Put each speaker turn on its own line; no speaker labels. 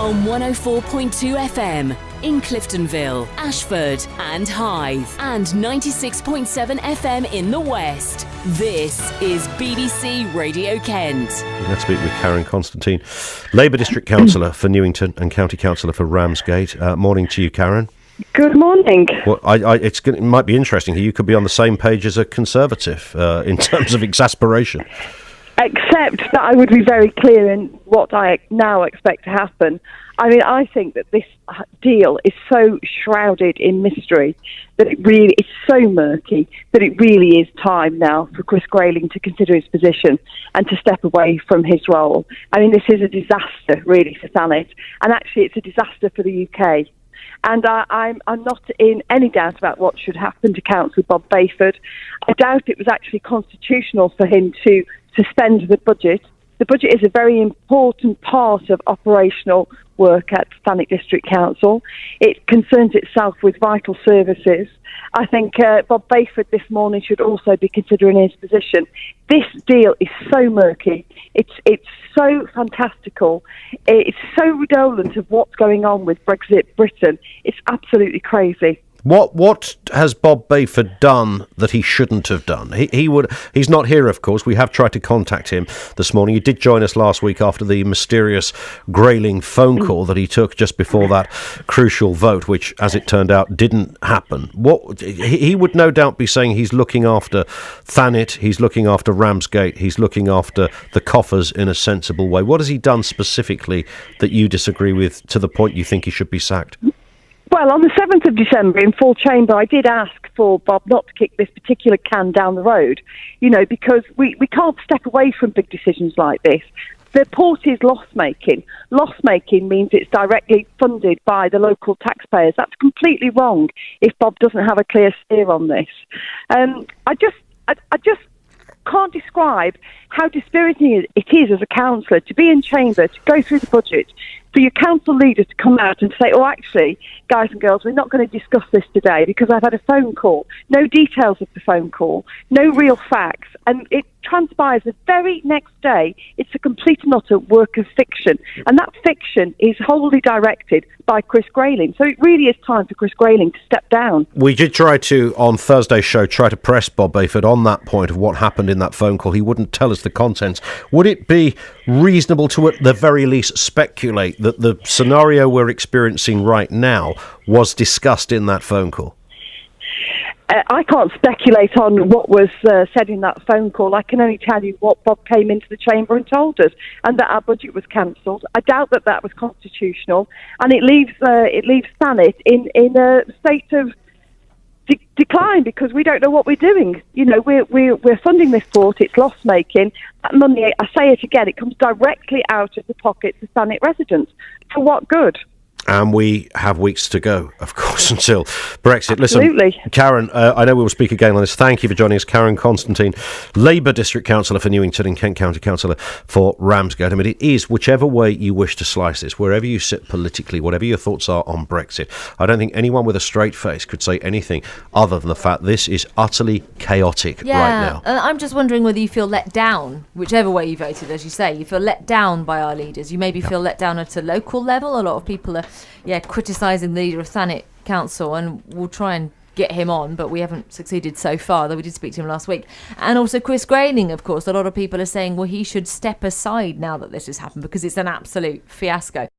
on 104.2 FM in Cliftonville, Ashford and Hythe, and 96.7 FM in the West. This is BBC Radio Kent.
Let's speak with Karen Constantine, Labour District Councillor for Newington and County Councillor for Ramsgate. Morning to you, Karen.
Good morning.
Well, it might be interesting here. You could be on the same page as a Conservative in terms of exasperation.
Except that I would be very clear in what I now expect to happen. I mean, I think that this deal is so shrouded in mystery that it really is so murky that it really is time now for Chris Grayling to consider his position and to step away from his role. I mean, this is a disaster, really, for Thanet, and actually it's a disaster for the UK. And I'm not in any doubt about what should happen to Councillor Bob Bayford. I doubt it was actually constitutional for him to suspend the budget. The budget is a very important part of operational work at Thanet District Council. It concerns itself with vital services. I think Bob Bayford this morning should also be considering his position. This deal is so murky. It's so fantastical. It's so redolent of what's going on with Brexit Britain. It's absolutely crazy.
What has Bob Bayford done that he shouldn't have done? He's not here, of course. We have tried to contact him this morning. He did join us last week after the mysterious Grayling phone call that he took just before that crucial vote, which, as it turned out, didn't happen. He would no doubt be saying he's looking after Thanet, he's looking after Ramsgate, he's looking after the coffers in a sensible way. What has he done specifically that you disagree with to the point you think he should be sacked?
Well, on the 7th of December in full chamber, I did ask for Bob not to kick this particular can down the road, because we can't step away from big decisions like this. The port is loss-making. Loss-making means it's directly funded by the local taxpayers. That's completely wrong if Bob doesn't have a clear steer on this. I just can't describe how dispiriting it is as a councillor to be in chamber, to go through the budget, for your council leader to come out and say, actually, guys and girls, we're not going to discuss this today because I've had a phone call. No details of the phone call, no real facts. And it transpires the very next day, it's a complete and utter work of fiction. And that fiction is wholly directed by Chris Grayling. So it really is time for Chris Grayling to step down.
We did try to, on Thursday's show, press Bob Bayford on that point of what happened in that phone call. He wouldn't tell us the contents. Would it be reasonable to, at the very least, speculate that the scenario we're experiencing right now was discussed in that phone call?
I can't speculate on what was said in that phone call. I can only tell you what Bob came into the chamber and told us, and that our budget was cancelled. I doubt that was constitutional, and it leaves Thanet in a state of decline because we don't know what we're doing. We're funding this port. It's loss making. That money, I say it again, it comes directly out of the pockets of Thanet residents. For what good?
And we have weeks to go, of course, until Brexit.
Absolutely.
Listen, Karen, I know we will speak again on this. Thank you for joining us. Karen Constantine, Labour District Councillor for Newington and Kent County Councillor for Ramsgate. I mean, it is whichever way you wish to slice this, wherever you sit politically, whatever your thoughts are on Brexit. I don't think anyone with a straight face could say anything other than the fact this is utterly chaotic right now.
I'm just wondering whether you feel let down, whichever way you voted, as you say. You feel let down by our leaders. You maybe feel let down at a local level. A lot of people are criticising the leader of Thanet Council, and we'll try and get him on, but we haven't succeeded so far, though we did speak to him last week. And also Chris Grayling, of course. A lot of people are saying, well, he should step aside now that this has happened because it's an absolute fiasco.